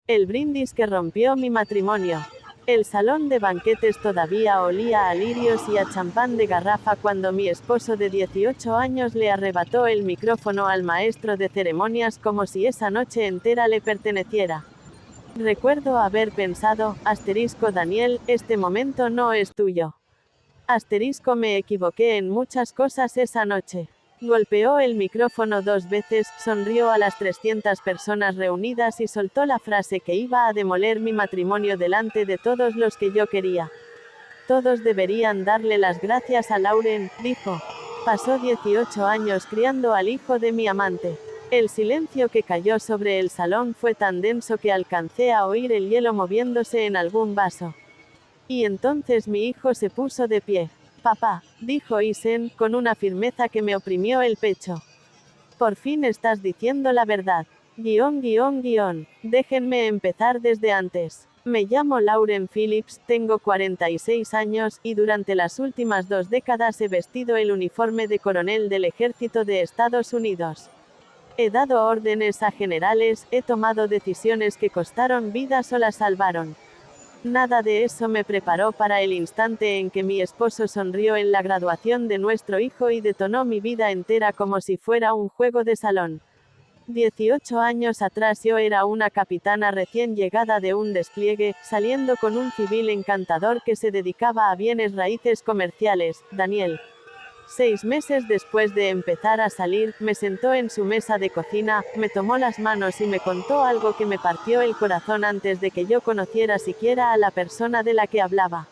El brindis que rompió mi matrimonio. El salón de banquetes todavía olía a lirios y a champán de garrafa cuando mi esposo de 18 años le arrebató el micrófono al maestro de ceremonias como si esa noche entera le perteneciera. Recuerdo haber pensado, Daniel, este momento no es tuyo. Me equivoqué en muchas cosas esa noche. Golpeó el micrófono 2 veces, sonrió a las 300 personas reunidas y soltó la frase que iba a demoler mi matrimonio delante de todos los que yo quería. Todos deberían darle las gracias a Lauren, dijo. Pasó 18 años criando al hijo de mi amante. El silencio que cayó sobre el salón fue tan denso que alcancé a oír el hielo moviéndose en algún vaso. Y entonces mi hijo se puso de pie. Papá, dijo Isen, con una firmeza que me oprimió el pecho. Por fin estás diciendo la verdad. Déjenme empezar desde antes. Me llamo Lauren Phillips, tengo 46 años, y durante las últimas 2 décadas he vestido el uniforme de coronel del Ejército de Estados Unidos. He dado órdenes a generales, he tomado decisiones que costaron vidas o las salvaron. Nada de eso me preparó para el instante en que mi esposo sonrió en la graduación de nuestro hijo y detonó mi vida entera como si fuera un juego de salón. 18 años atrás yo era una capitana recién llegada de un despliegue, saliendo con un civil encantador que se dedicaba a bienes raíces comerciales, Daniel. 6 meses después de empezar a salir, me sentó en su mesa de cocina, me tomó las manos y me contó algo que me partió el corazón antes de que yo conociera siquiera a la persona de la que hablaba.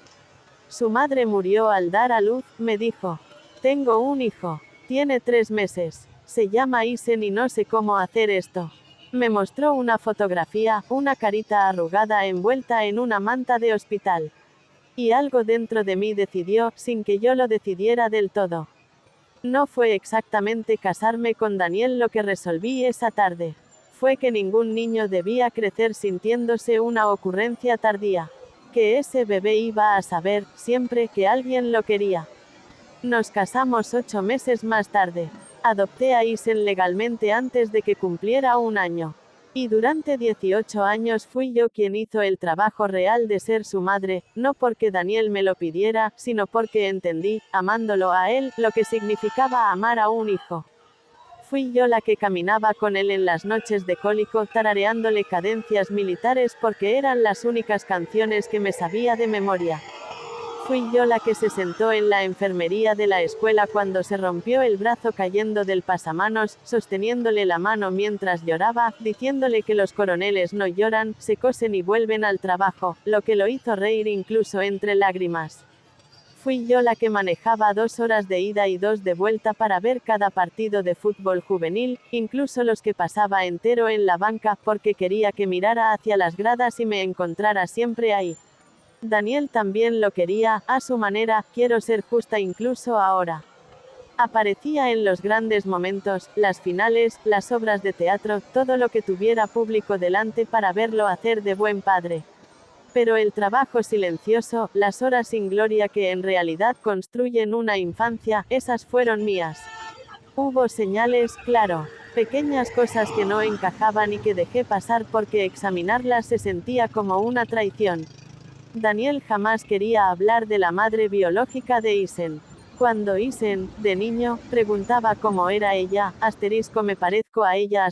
Su madre murió al dar a luz, me dijo. Tengo un hijo. Tiene 3 meses. Se llama Isen y no sé cómo hacer esto. Me mostró una fotografía, una carita arrugada envuelta en una manta de hospital. Y algo dentro de mí decidió, sin que yo lo decidiera del todo. No fue exactamente casarme con Daniel lo que resolví esa tarde. Fue que ningún niño debía crecer sintiéndose una ocurrencia tardía. Que ese bebé iba a saber, siempre, que alguien lo quería. Nos casamos 8 meses más tarde. Adopté a Isen legalmente antes de que cumpliera 1 año. Y durante 18 años fui yo quien hizo el trabajo real de ser su madre, no porque Daniel me lo pidiera, sino porque entendí, amándolo a él, lo que significaba amar a un hijo. Fui yo la que caminaba con él en las noches de cólico tarareándole cadencias militares porque eran las únicas canciones que me sabía de memoria. Fui yo la que se sentó en la enfermería de la escuela cuando se rompió el brazo cayendo del pasamanos, sosteniéndole la mano mientras lloraba, diciéndole que los coroneles no lloran, se cosen y vuelven al trabajo, lo que lo hizo reír incluso entre lágrimas. Fui yo la que manejaba 2 horas de ida y 2 de vuelta para ver cada partido de fútbol juvenil, incluso los que pasaba entero en la banca, porque quería que mirara hacia las gradas y me encontrara siempre ahí. Daniel también lo quería, a su manera, quiero ser justa incluso ahora. Aparecía en los grandes momentos, las finales, las obras de teatro, todo lo que tuviera público delante para verlo hacer de buen padre. Pero el trabajo silencioso, las horas sin gloria que en realidad construyen una infancia, esas fueron mías. Hubo señales, claro, pequeñas cosas que no encajaban y que dejé pasar porque examinarlas se sentía como una traición. Daniel jamás quería hablar de la madre biológica de Isen. Cuando Isen, de niño, preguntaba cómo era ella, me parezco a ella,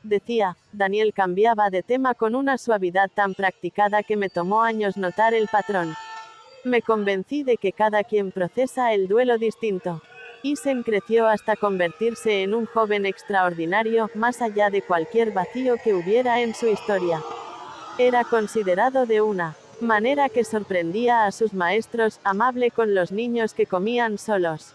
decía, Daniel cambiaba de tema con una suavidad tan practicada que me tomó años notar el patrón. Me convencí de que cada quien procesa el duelo distinto. Isen creció hasta convertirse en un joven extraordinario, más allá de cualquier vacío que hubiera en su historia. Era considerado de una manera que sorprendía a sus maestros, amable con los niños que comían solos.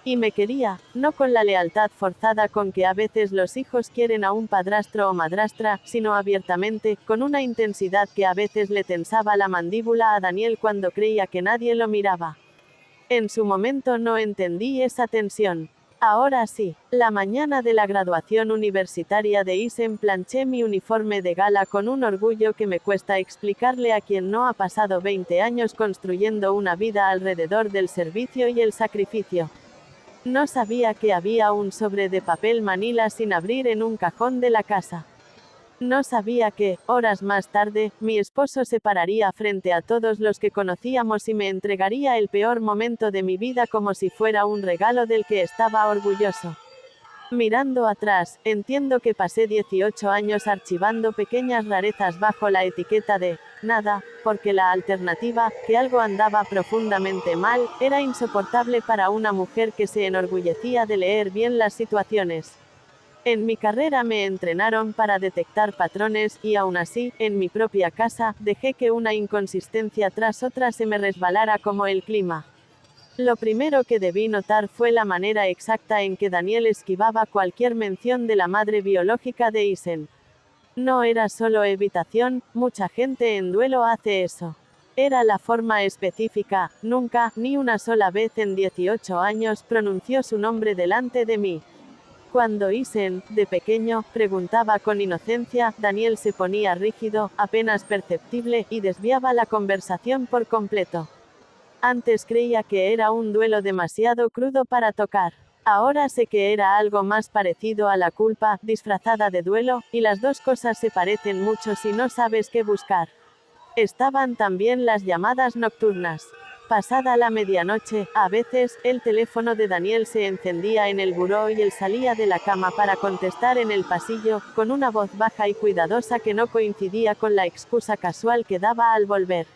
Y me quería, no con la lealtad forzada con que a veces los hijos quieren a un padrastro o madrastra, sino abiertamente, con una intensidad que a veces le tensaba la mandíbula a Daniel cuando creía que nadie lo miraba. En su momento no entendí esa tensión. Ahora sí, la mañana de la graduación universitaria de Isen planché mi uniforme de gala con un orgullo que me cuesta explicarle a quien no ha pasado 20 años construyendo una vida alrededor del servicio y el sacrificio. No sabía que había un sobre de papel manila sin abrir en un cajón de la casa. No sabía que, horas más tarde, mi esposo se pararía frente a todos los que conocíamos y me entregaría el peor momento de mi vida como si fuera un regalo del que estaba orgulloso. Mirando atrás, entiendo que pasé 18 años archivando pequeñas rarezas bajo la etiqueta de nada, porque la alternativa, que algo andaba profundamente mal, era insoportable para una mujer que se enorgullecía de leer bien las situaciones. En mi carrera me entrenaron para detectar patrones, y aún así, en mi propia casa, dejé que una inconsistencia tras otra se me resbalara como el clima. Lo primero que debí notar fue la manera exacta en que Daniel esquivaba cualquier mención de la madre biológica de Isen. No era solo evitación, mucha gente en duelo hace eso. Era la forma específica, nunca, ni una sola vez en 18 años, pronunció su nombre delante de mí. Cuando Isen, de pequeño, preguntaba con inocencia, Daniel se ponía rígido, apenas perceptible, y desviaba la conversación por completo. Antes creía que era un duelo demasiado crudo para tocar. Ahora sé que era algo más parecido a la culpa, disfrazada de duelo, y las dos cosas se parecen mucho si no sabes qué buscar. Estaban también las llamadas nocturnas. Pasada la medianoche, a veces, el teléfono de Daniel se encendía en el buró y él salía de la cama para contestar en el pasillo, con una voz baja y cuidadosa que no coincidía con la excusa casual que daba al volver.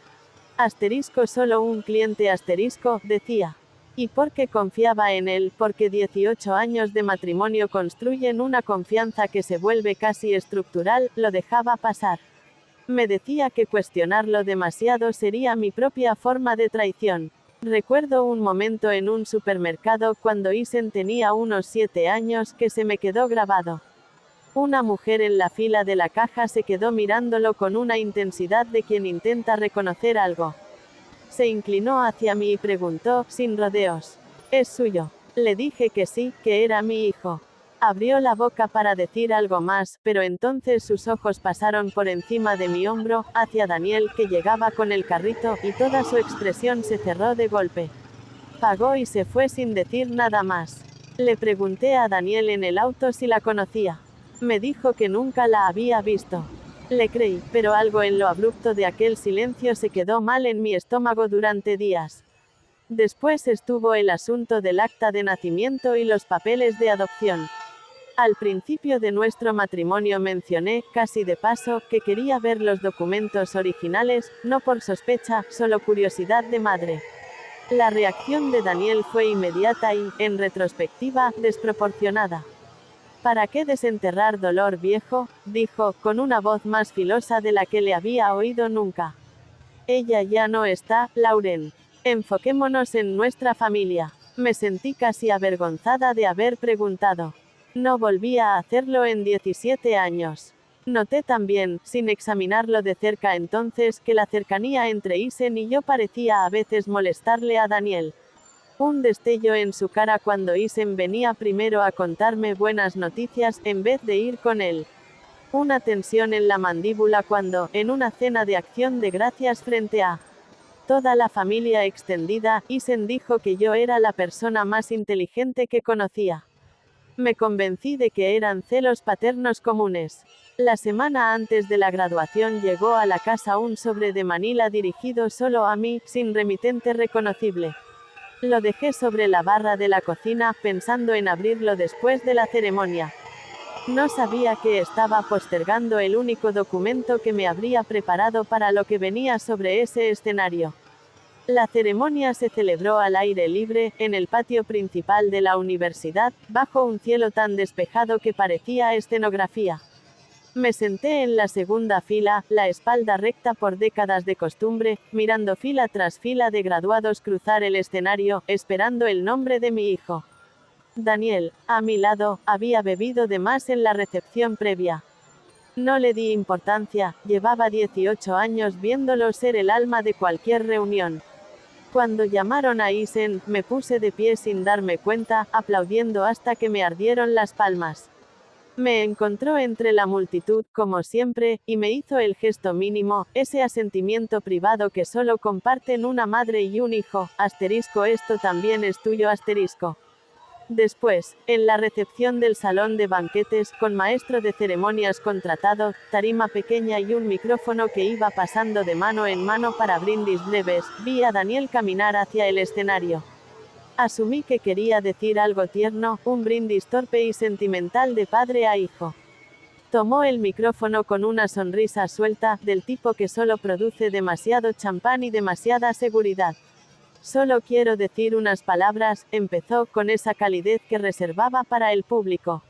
Asterisco solo un cliente asterisco, decía. Y porque confiaba en él, porque 18 años de matrimonio construyen una confianza que se vuelve casi estructural, lo dejaba pasar. Me decía que cuestionarlo demasiado sería mi propia forma de traición. Recuerdo un momento en un supermercado cuando Isen tenía unos 7 años que se me quedó grabado. Una mujer en la fila de la caja se quedó mirándolo con una intensidad de quien intenta reconocer algo. Se inclinó hacia mí y preguntó, sin rodeos: ¿es suyo? Le dije que sí, que era mi hijo. Abrió la boca para decir algo más, pero entonces sus ojos pasaron por encima de mi hombro, hacia Daniel, que llegaba con el carrito, y toda su expresión se cerró de golpe. Pagó y se fue sin decir nada más. Le pregunté a Daniel en el auto si la conocía. Me dijo que nunca la había visto. Le creí, pero algo en lo abrupto de aquel silencio se quedó mal en mi estómago durante días. Después estuvo el asunto del acta de nacimiento y los papeles de adopción. Al principio de nuestro matrimonio mencioné, casi de paso, que quería ver los documentos originales, no por sospecha, solo curiosidad de madre. La reacción de Daniel fue inmediata y, en retrospectiva, desproporcionada. ¿Para qué desenterrar dolor viejo?, dijo, con una voz más filosa de la que le había oído nunca. Ella ya no está, Lauren. Enfoquémonos en nuestra familia. Me sentí casi avergonzada de haber preguntado. No volvía a hacerlo en 17 años. Noté también, sin examinarlo de cerca entonces, que la cercanía entre Isen y yo parecía a veces molestarle a Daniel. Un destello en su cara cuando Isen venía primero a contarme buenas noticias, en vez de ir con él. Una tensión en la mandíbula cuando, en una cena de acción de gracias frente a toda la familia extendida, Isen dijo que yo era la persona más inteligente que conocía. Me convencí de que eran celos paternos comunes. La semana antes de la graduación llegó a la casa un sobre de Manila dirigido solo a mí, sin remitente reconocible. Lo dejé sobre la barra de la cocina, pensando en abrirlo después de la ceremonia. No sabía que estaba postergando el único documento que me habría preparado para lo que venía sobre ese escenario. La ceremonia se celebró al aire libre, en el patio principal de la universidad, bajo un cielo tan despejado que parecía escenografía. Me senté en la segunda fila, la espalda recta por décadas de costumbre, mirando fila tras fila de graduados cruzar el escenario, esperando el nombre de mi hijo. Daniel, a mi lado, había bebido de más en la recepción previa. No le di importancia, llevaba 18 años viéndolo ser el alma de cualquier reunión. Cuando llamaron a Isen, me puse de pie sin darme cuenta, aplaudiendo hasta que me ardieron las palmas. Me encontró entre la multitud, como siempre, y me hizo el gesto mínimo, ese asentimiento privado que solo comparten una madre y un hijo, asterisco esto también es tuyo asterisco. Después, en la recepción del salón de banquetes, con maestro de ceremonias contratado, tarima pequeña y un micrófono que iba pasando de mano en mano para brindis breves, vi a Daniel caminar hacia el escenario. Asumí que quería decir algo tierno, un brindis torpe y sentimental de padre a hijo. Tomó el micrófono con una sonrisa suelta, del tipo que solo produce demasiado champán y demasiada seguridad. Solo quiero decir unas palabras, empezó, con esa calidez que reservaba para el público.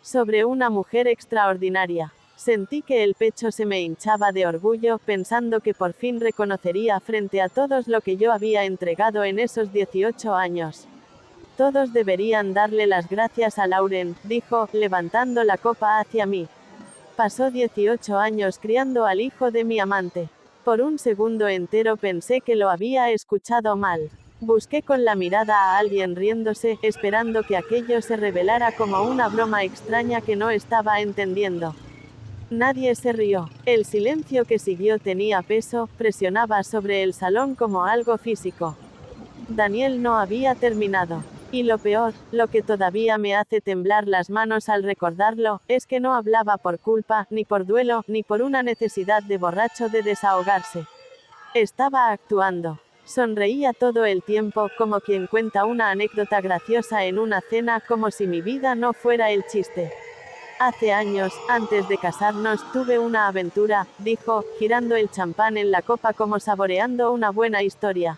Sobre una mujer extraordinaria. Sentí que el pecho se me hinchaba de orgullo, pensando que por fin reconocería frente a todos lo que yo había entregado en esos 18 años. Todos deberían darle las gracias a Lauren, dijo, levantando la copa hacia mí. Pasó 18 años criando al hijo de mi amante. Por un segundo entero pensé que lo había escuchado mal. Busqué con la mirada a alguien riéndose, esperando que aquello se revelara como una broma extraña que no estaba entendiendo. Nadie se rió. El silencio que siguió tenía peso, presionaba sobre el salón como algo físico. Daniel no había terminado. Y lo peor, lo que todavía me hace temblar las manos al recordarlo, es que no hablaba por culpa, ni por duelo, ni por una necesidad de borracho de desahogarse. Estaba actuando. Sonreía todo el tiempo, como quien cuenta una anécdota graciosa en una cena, como si mi vida no fuera el chiste. Hace años, antes de casarnos, tuve una aventura, dijo, girando el champán en la copa como saboreando una buena historia.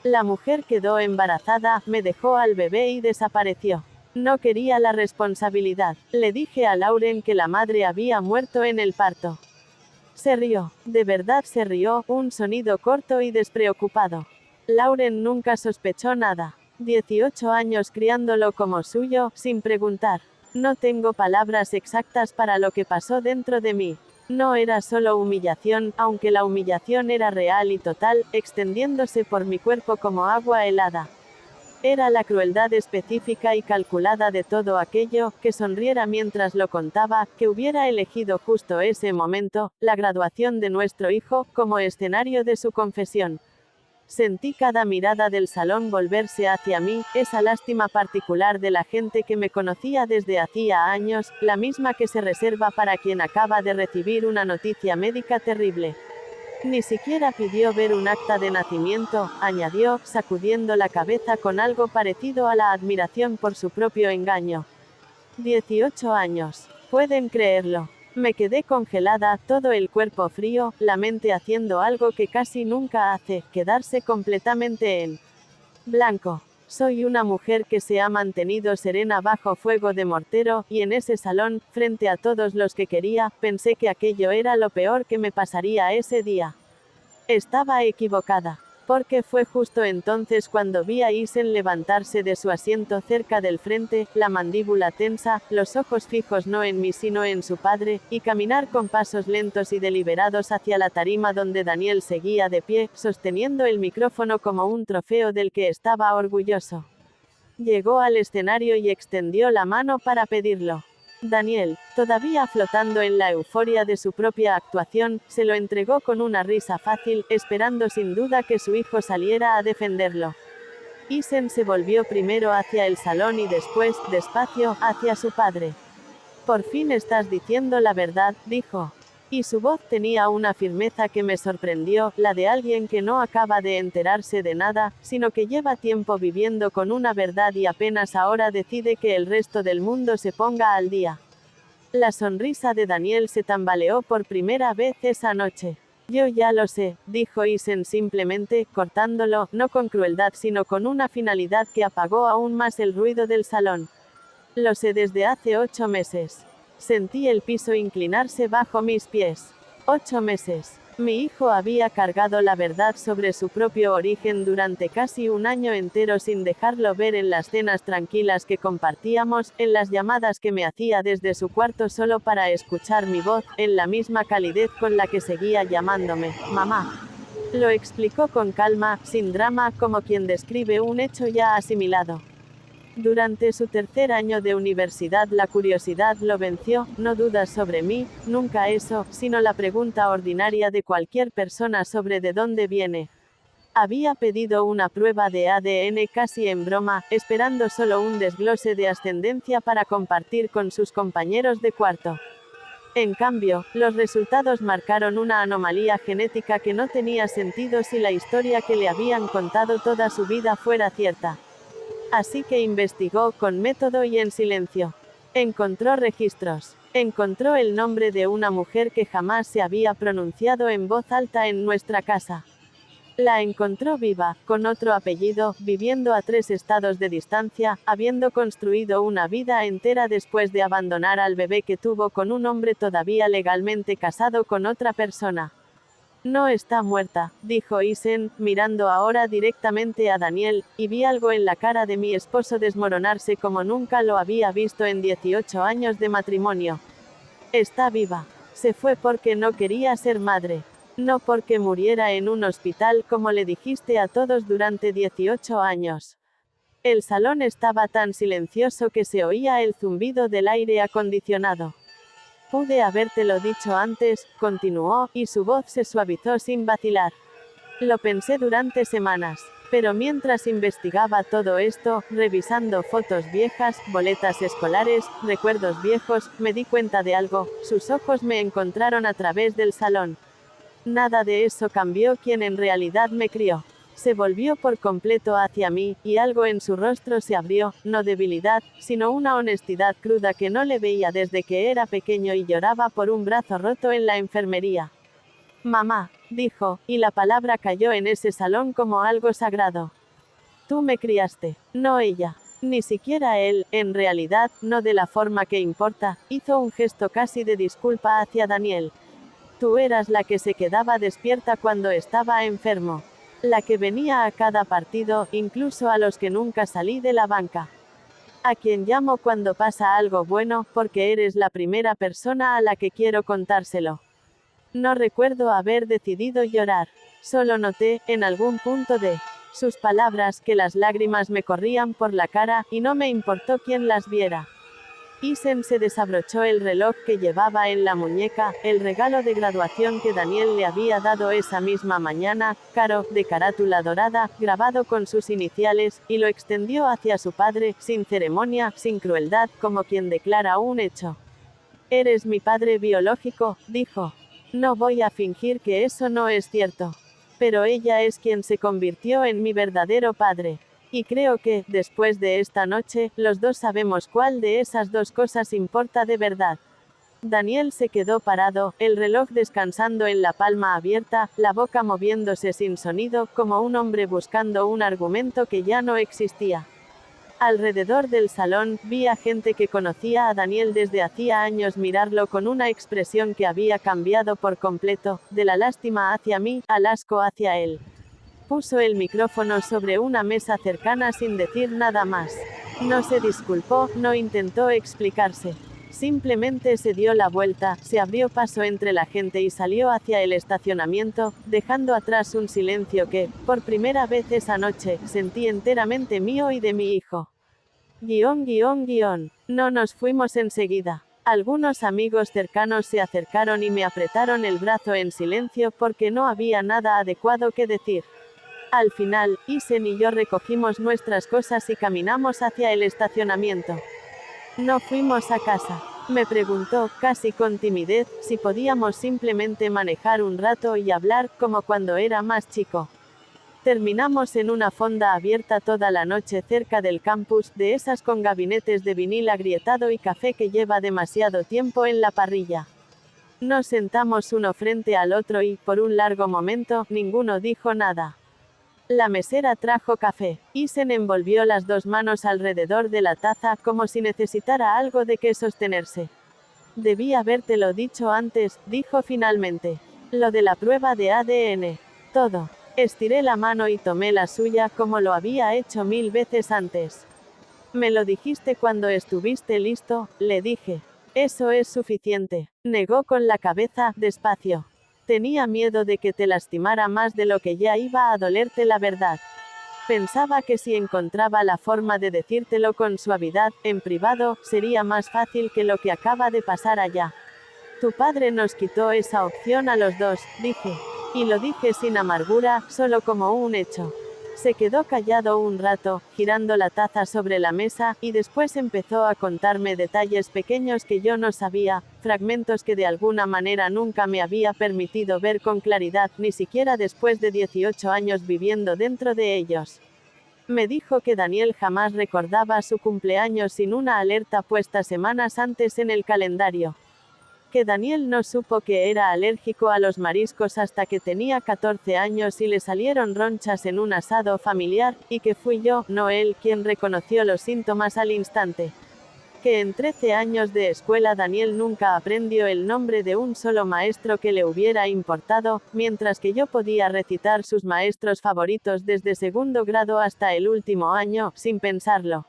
La mujer quedó embarazada, me dejó al bebé y desapareció. No quería la responsabilidad. Le dije a Lauren que la madre había muerto en el parto. Se rió. De verdad se rió, un sonido corto y despreocupado. Lauren nunca sospechó nada. 18 años criándolo como suyo, sin preguntar. No tengo palabras exactas para lo que pasó dentro de mí. No era solo humillación, aunque la humillación era real y total, extendiéndose por mi cuerpo como agua helada. Era la crueldad específica y calculada de todo aquello, que sonriera mientras lo contaba, que hubiera elegido justo ese momento, la graduación de nuestro hijo, como escenario de su confesión. Sentí cada mirada del salón volverse hacia mí, esa lástima particular de la gente que me conocía desde hacía años, la misma que se reserva para quien acaba de recibir una noticia médica terrible. Ni siquiera pidió ver un acta de nacimiento, añadió, sacudiendo la cabeza con algo parecido a la admiración por su propio engaño. 18 años. ¿Pueden creerlo? Me quedé congelada, todo el cuerpo frío, la mente haciendo algo que casi nunca hace, quedarse completamente en blanco. Soy una mujer que se ha mantenido serena bajo fuego de mortero, y en ese salón, frente a todos los que quería, pensé que aquello era lo peor que me pasaría ese día. Estaba equivocada. Porque fue justo entonces cuando vi a Isen levantarse de su asiento cerca del frente, la mandíbula tensa, los ojos fijos no en mí sino en su padre, y caminar con pasos lentos y deliberados hacia la tarima donde Daniel seguía de pie, sosteniendo el micrófono como un trofeo del que estaba orgulloso. Llegó al escenario y extendió la mano para pedirlo. Daniel, todavía flotando en la euforia de su propia actuación, se lo entregó con una risa fácil, esperando sin duda que su hijo saliera a defenderlo. Isen se volvió primero hacia el salón y después, despacio, hacia su padre. Por fin estás diciendo la verdad, dijo. Y su voz tenía una firmeza que me sorprendió, la de alguien que no acaba de enterarse de nada, sino que lleva tiempo viviendo con una verdad y apenas ahora decide que el resto del mundo se ponga al día. La sonrisa de Daniel se tambaleó por primera vez esa noche. Yo ya lo sé, dijo Isen simplemente, cortándolo, no con crueldad sino con una finalidad que apagó aún más el ruido del salón. Lo sé desde hace 8 meses. Sentí el piso inclinarse bajo mis pies. 8 meses. Mi hijo había cargado la verdad sobre su propio origen durante casi un año entero sin dejarlo ver en las cenas tranquilas que compartíamos, en las llamadas que me hacía desde su cuarto solo para escuchar mi voz, en la misma calidez con la que seguía llamándome, mamá. Lo explicó con calma, sin drama, como quien describe un hecho ya asimilado. Durante su tercer año de universidad la curiosidad lo venció, no dudas sobre mí, nunca eso, sino la pregunta ordinaria de cualquier persona sobre de dónde viene. Había pedido una prueba de ADN casi en broma, esperando solo un desglose de ascendencia para compartir con sus compañeros de cuarto. En cambio, los resultados marcaron una anomalía genética que no tenía sentido si la historia que le habían contado toda su vida fuera cierta. Así que investigó con método y en silencio. Encontró registros. Encontró el nombre de una mujer que jamás se había pronunciado en voz alta en nuestra casa. La encontró viva, con otro apellido, viviendo a 3 estados de distancia, habiendo construido una vida entera después de abandonar al bebé que tuvo con un hombre todavía legalmente casado con otra persona. No está muerta, dijo Isen, mirando ahora directamente a Daniel, y vi algo en la cara de mi esposo desmoronarse como nunca lo había visto en 18 años de matrimonio. Está viva. Se fue porque no quería ser madre. No porque muriera en un hospital como le dijiste a todos durante 18 años. El salón estaba tan silencioso que se oía el zumbido del aire acondicionado. Pude habértelo dicho antes, continuó, y su voz se suavizó sin vacilar. Lo pensé durante semanas. Pero mientras investigaba todo esto, revisando fotos viejas, boletas escolares, recuerdos viejos, me di cuenta de algo, sus ojos me encontraron a través del salón. Nada de eso cambió quien en realidad me crió. Se volvió por completo hacia mí, y algo en su rostro se abrió, no debilidad, sino una honestidad cruda que no le veía desde que era pequeño y lloraba por un brazo roto en la enfermería. Mamá, dijo, y la palabra cayó en ese salón como algo sagrado. Tú me criaste, no ella. Ni siquiera él, en realidad, no de la forma que importa, hizo un gesto casi de disculpa hacia Daniel. Tú eras la que se quedaba despierta cuando estaba enfermo. La que venía a cada partido, incluso a los que nunca salí de la banca. A quien llamo cuando pasa algo bueno, porque eres la primera persona a la que quiero contárselo. No recuerdo haber decidido llorar. Solo noté, en algún punto de sus palabras, que las lágrimas me corrían por la cara, y no me importó quién las viera. Isen se desabrochó el reloj que llevaba en la muñeca, el regalo de graduación que Daniel le había dado esa misma mañana, caro, de carátula dorada, grabado con sus iniciales, y lo extendió hacia su padre, sin ceremonia, sin crueldad, como quien declara un hecho. Eres mi padre biológico, dijo. No voy a fingir que eso no es cierto. Pero ella es quien se convirtió en mi verdadero padre. Y creo que, después de esta noche, los dos sabemos cuál de esas dos cosas importa de verdad. Daniel se quedó parado, el reloj descansando en la palma abierta, la boca moviéndose sin sonido, como un hombre buscando un argumento que ya no existía. Alrededor del salón, vi a gente que conocía a Daniel desde hacía años mirarlo con una expresión que había cambiado por completo, de la lástima hacia mí, al asco hacia él. Puso el micrófono sobre una mesa cercana sin decir nada más. No se disculpó, no intentó explicarse. Simplemente se dio la vuelta, se abrió paso entre la gente y salió hacia el estacionamiento, dejando atrás un silencio que, por primera vez esa noche, sentí enteramente mío y de mi hijo. No nos fuimos enseguida. Algunos amigos cercanos se acercaron y me apretaron el brazo en silencio porque no había nada adecuado que decir. Al final, Isen y yo recogimos nuestras cosas y caminamos hacia el estacionamiento. No fuimos a casa. Me preguntó, casi con timidez, si podíamos simplemente manejar un rato y hablar, como cuando era más chico. Terminamos en una fonda abierta toda la noche cerca del campus, de esas con gabinetes de vinil agrietado y café que lleva demasiado tiempo en la parrilla. Nos sentamos uno frente al otro y, por un largo momento, ninguno dijo nada. La mesera trajo café. Isen envolvió las dos manos alrededor de la taza, como si necesitara algo de que sostenerse. Debí habértelo dicho antes, dijo finalmente. Lo de la prueba de ADN. Todo. Estiré la mano y tomé la suya, como lo había hecho 1000 veces antes. Me lo dijiste cuando estuviste listo, le dije. Eso es suficiente. Negó con la cabeza, despacio. Tenía miedo de que te lastimara más de lo que ya iba a dolerte la verdad. Pensaba que si encontraba la forma de decírtelo con suavidad, en privado, sería más fácil que lo que acaba de pasar allá. Tu padre nos quitó esa opción a los dos, dije. Y lo dije sin amargura, solo como un hecho. Se quedó callado un rato, girando la taza sobre la mesa, y después empezó a contarme detalles pequeños que yo no sabía, fragmentos que de alguna manera nunca me había permitido ver con claridad, ni siquiera después de 18 años viviendo dentro de ellos. Me dijo que Daniel jamás recordaba su cumpleaños sin una alerta puesta semanas antes en el calendario. Que Daniel no supo que era alérgico a los mariscos hasta que tenía 14 años y le salieron ronchas en un asado familiar, y que fui yo, no él, quien reconoció los síntomas al instante. Que en 13 años de escuela Daniel nunca aprendió el nombre de un solo maestro que le hubiera importado, mientras que yo podía recitar sus maestros favoritos desde segundo grado hasta el último año, sin pensarlo.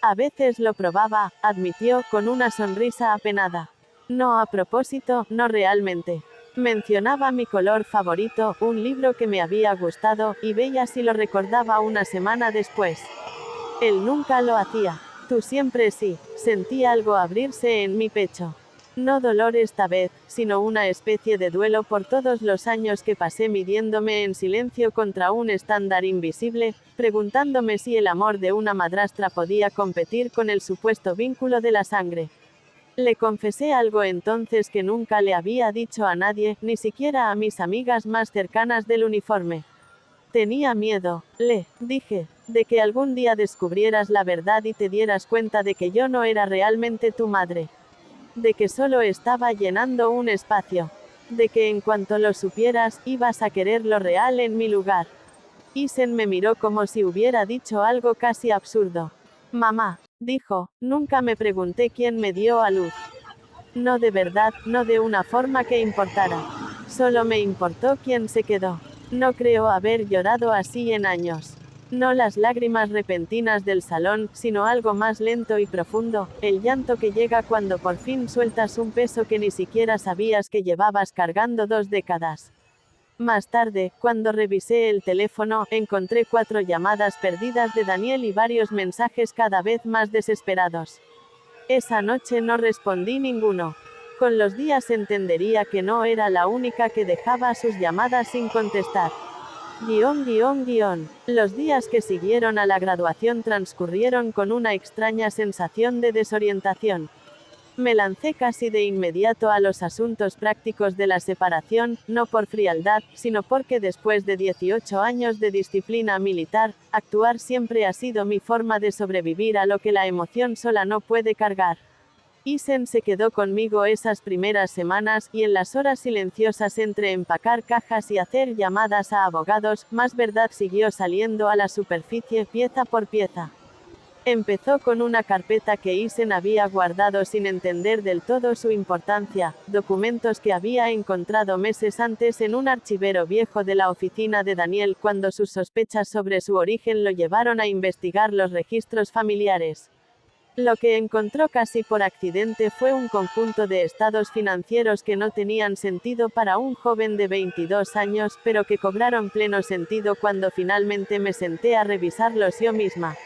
A veces lo probaba, admitió, con una sonrisa apenada. No a propósito, no realmente. Mencionaba mi color favorito, un libro que me había gustado, y veía si lo recordaba una semana después. Él nunca lo hacía. Tú siempre sí. Sentí algo abrirse en mi pecho. No dolor esta vez, sino una especie de duelo por todos los años que pasé midiéndome en silencio contra un estándar invisible, preguntándome si el amor de una madrastra podía competir con el supuesto vínculo de la sangre. Le confesé algo entonces que nunca le había dicho a nadie, ni siquiera a mis amigas más cercanas del uniforme. Tenía miedo, le dije, de que algún día descubrieras la verdad y te dieras cuenta de que yo no era realmente tu madre. De que solo estaba llenando un espacio. De que en cuanto lo supieras, ibas a querer lo real en mi lugar. Isen me miró como si hubiera dicho algo casi absurdo. Mamá, dijo, nunca me pregunté quién me dio a luz. No de verdad, no de una forma que importara. Solo me importó quién se quedó. No creo haber llorado así en años. No las lágrimas repentinas del salón, sino algo más lento y profundo, el llanto que llega cuando por fin sueltas un peso que ni siquiera sabías que llevabas cargando 2 décadas. Más tarde, cuando revisé el teléfono, encontré 4 llamadas perdidas de Daniel y varios mensajes cada vez más desesperados. Esa noche no respondí ninguno. Con los días entendería que no era la única que dejaba sus llamadas sin contestar. Los días que siguieron a la graduación transcurrieron con una extraña sensación de desorientación. Me lancé casi de inmediato a los asuntos prácticos de la separación, no por frialdad, sino porque después de 18 años de disciplina militar, actuar siempre ha sido mi forma de sobrevivir a lo que la emoción sola no puede cargar. Isen se quedó conmigo esas primeras semanas, y en las horas silenciosas entre empacar cajas y hacer llamadas a abogados, más verdad siguió saliendo a la superficie pieza por pieza. Empezó con una carpeta que Isen había guardado sin entender del todo su importancia, documentos que había encontrado meses antes en un archivero viejo de la oficina de Daniel cuando sus sospechas sobre su origen lo llevaron a investigar los registros familiares. Lo que encontró casi por accidente fue un conjunto de estados financieros que no tenían sentido para un joven de 22 años, pero que cobraron pleno sentido cuando finalmente me senté a revisarlos yo misma.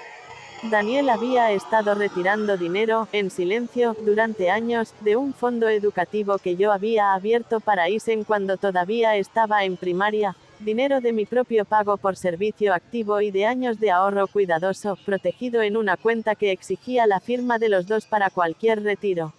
Daniel había estado retirando dinero, en silencio, durante años, de un fondo educativo que yo había abierto para Isen cuando todavía estaba en primaria, dinero de mi propio pago por servicio activo y de años de ahorro cuidadoso, protegido en una cuenta que exigía la firma de los dos para cualquier retiro.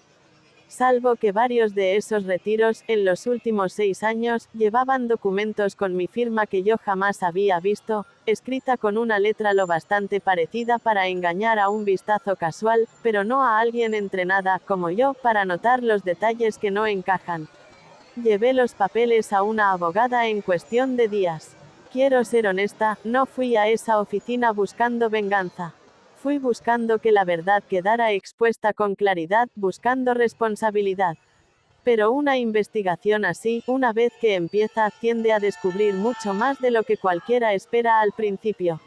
Salvo que varios de esos retiros, en los últimos 6 años, llevaban documentos con mi firma que yo jamás había visto, escrita con una letra lo bastante parecida para engañar a un vistazo casual, pero no a alguien entrenada, como yo, para notar los detalles que no encajan. Llevé los papeles a una abogada en cuestión de días. Quiero ser honesta, no fui a esa oficina buscando venganza. Fui buscando que la verdad quedara expuesta con claridad, buscando responsabilidad. Pero una investigación así, una vez que empieza, tiende a descubrir mucho más de lo que cualquiera espera al principio.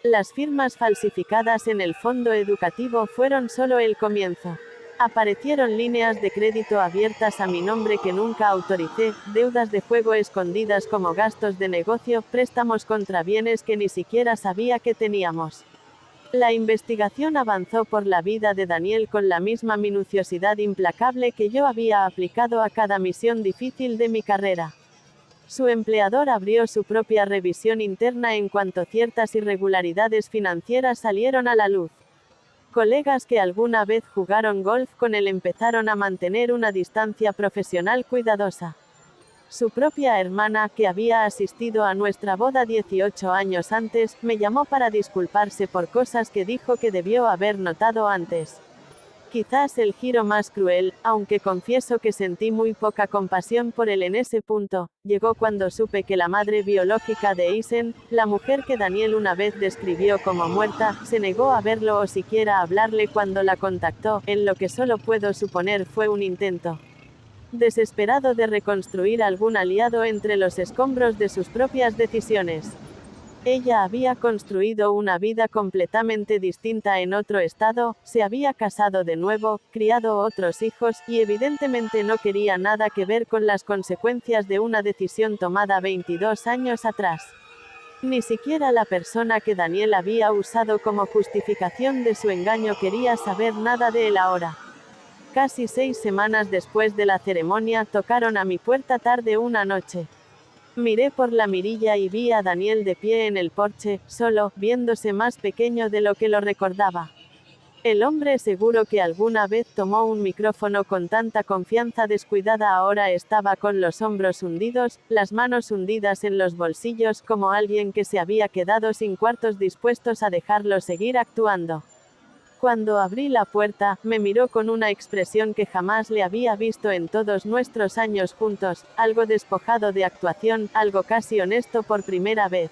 Las firmas falsificadas en el fondo educativo fueron solo el comienzo. Aparecieron líneas de crédito abiertas a mi nombre que nunca autoricé, deudas de juego escondidas como gastos de negocio, préstamos contra bienes que ni siquiera sabía que teníamos. La investigación avanzó por la vida de Daniel con la misma minuciosidad implacable que yo había aplicado a cada misión difícil de mi carrera. Su empleador abrió su propia revisión interna en cuanto ciertas irregularidades financieras salieron a la luz. Colegas que alguna vez jugaron golf con él empezaron a mantener una distancia profesional cuidadosa. Su propia hermana, que había asistido a nuestra boda 18 años antes, me llamó para disculparse por cosas que dijo que debió haber notado antes. Quizás el giro más cruel, aunque confieso que sentí muy poca compasión por él en ese punto, llegó cuando supe que la madre biológica de Isen, la mujer que Daniel una vez describió como muerta, se negó a verlo o siquiera hablarle cuando la contactó, en lo que solo puedo suponer fue un intento desesperado de reconstruir algún aliado entre los escombros de sus propias decisiones. Ella había construido una vida completamente distinta en otro estado, se había casado de nuevo, criado otros hijos, y evidentemente no quería nada que ver con las consecuencias de una decisión tomada 22 años atrás. Ni siquiera la persona que Daniel había usado como justificación de su engaño quería saber nada de él ahora. Casi 6 semanas después de la ceremonia, tocaron a mi puerta tarde una noche. Miré por la mirilla y vi a Daniel de pie en el porche, solo, viéndose más pequeño de lo que lo recordaba. El hombre seguro que alguna vez tomó un micrófono con tanta confianza descuidada ahora estaba con los hombros hundidos, las manos hundidas en los bolsillos como alguien que se había quedado sin cuartos dispuestos a dejarlo seguir actuando. Cuando abrí la puerta, me miró con una expresión que jamás le había visto en todos nuestros años juntos, algo despojado de actuación, algo casi honesto por primera vez.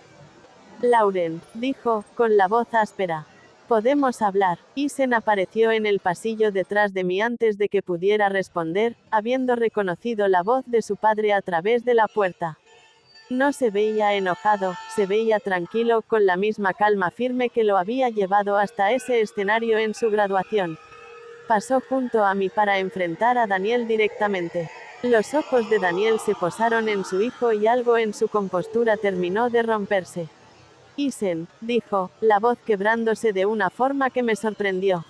Lauren, dijo, con la voz áspera. Podemos hablar. Isen apareció en el pasillo detrás de mí antes de que pudiera responder, habiendo reconocido la voz de su padre a través de la puerta. No se veía enojado, se veía tranquilo, con la misma calma firme que lo había llevado hasta ese escenario en su graduación. Pasó junto a mí para enfrentar a Daniel directamente. Los ojos de Daniel se posaron en su hijo y algo en su compostura terminó de romperse. Isen, dijo, la voz quebrándose de una forma que me sorprendió.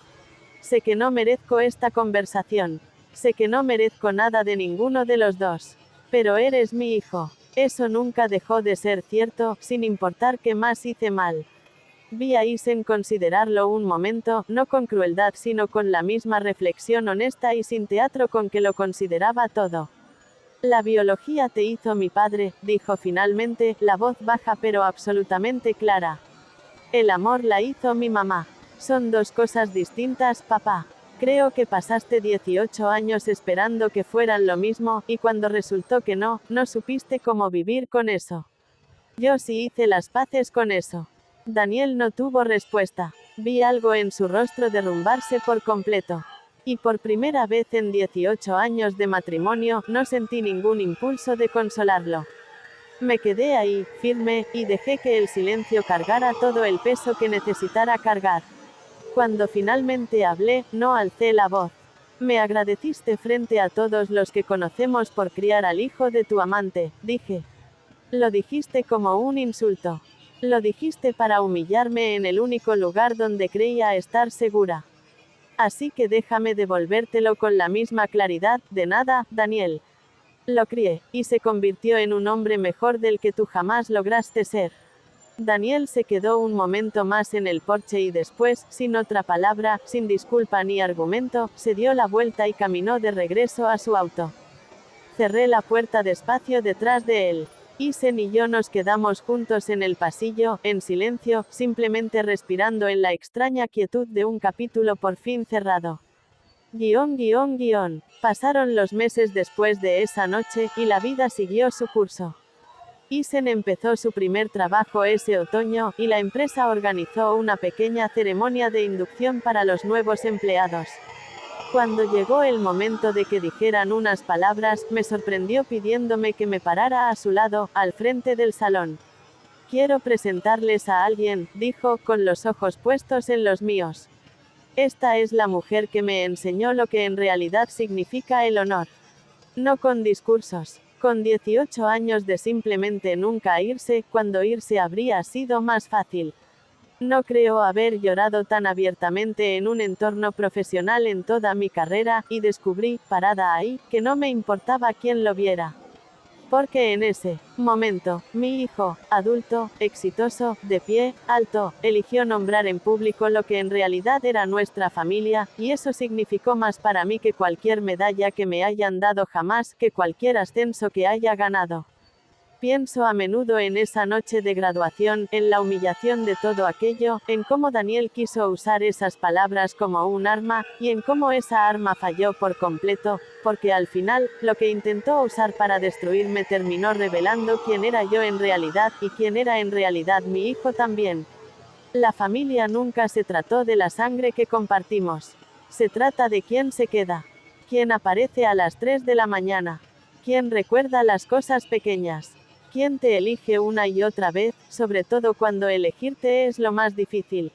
Sé que no merezco esta conversación. Sé que no merezco nada de ninguno de los dos. Pero eres mi hijo. Eso nunca dejó de ser cierto, sin importar qué más hice mal. Vi a Isen considerarlo un momento, no con crueldad sino con la misma reflexión honesta y sin teatro con que lo consideraba todo. La biología te hizo mi padre, dijo finalmente, la voz baja pero absolutamente clara. El amor la hizo mi mamá. Son dos cosas distintas, papá. Creo que pasaste 18 años esperando que fueran lo mismo, y cuando resultó que no, no supiste cómo vivir con eso. Yo sí hice las paces con eso. Daniel no tuvo respuesta. Vi algo en su rostro derrumbarse por completo. Y por primera vez en 18 años de matrimonio, no sentí ningún impulso de consolarlo. Me quedé ahí, firme, y dejé que el silencio cargara todo el peso que necesitara cargar. Cuando finalmente hablé, no alcé la voz. Me agradeciste frente a todos los que conocemos por criar al hijo de tu amante, dije. Lo dijiste como un insulto. Lo dijiste para humillarme en el único lugar donde creía estar segura. Así que déjame devolvértelo con la misma claridad, de nada, Daniel. Lo crié, y se convirtió en un hombre mejor del que tú jamás lograste ser. Daniel se quedó un momento más en el porche y después, sin otra palabra, sin disculpa ni argumento, se dio la vuelta y caminó de regreso a su auto. Cerré la puerta despacio detrás de él. Isen y yo nos quedamos juntos en el pasillo, en silencio, simplemente respirando en la extraña quietud de un capítulo por fin cerrado. Pasaron los meses después de esa noche, y la vida siguió su curso. Isen empezó su primer trabajo ese otoño, y la empresa organizó una pequeña ceremonia de inducción para los nuevos empleados. Cuando llegó el momento de que dijeran unas palabras, me sorprendió pidiéndome que me parara a su lado, al frente del salón. Quiero presentarles a alguien, dijo, con los ojos puestos en los míos. Esta es la mujer que me enseñó lo que en realidad significa el honor. No con discursos. Con 18 años de simplemente nunca irse, cuando irse habría sido más fácil. No creo haber llorado tan abiertamente en un entorno profesional en toda mi carrera, y descubrí, parada ahí, que no me importaba quién lo viera. Porque en ese momento, mi hijo, adulto, exitoso, de pie, alto, eligió nombrar en público lo que en realidad era nuestra familia, y eso significó más para mí que cualquier medalla que me hayan dado jamás, que cualquier ascenso que haya ganado. Pienso a menudo en esa noche de graduación, en la humillación de todo aquello, en cómo Daniel quiso usar esas palabras como un arma, y en cómo esa arma falló por completo, porque al final, lo que intentó usar para destruirme terminó revelando quién era yo en realidad, y quién era en realidad mi hijo también. La familia nunca se trató de la sangre que compartimos. Se trata de quién se queda. Quién aparece a las 3 de la mañana. Quién recuerda las cosas pequeñas. Quién te elige una y otra vez, sobre todo cuando elegirte es lo más difícil.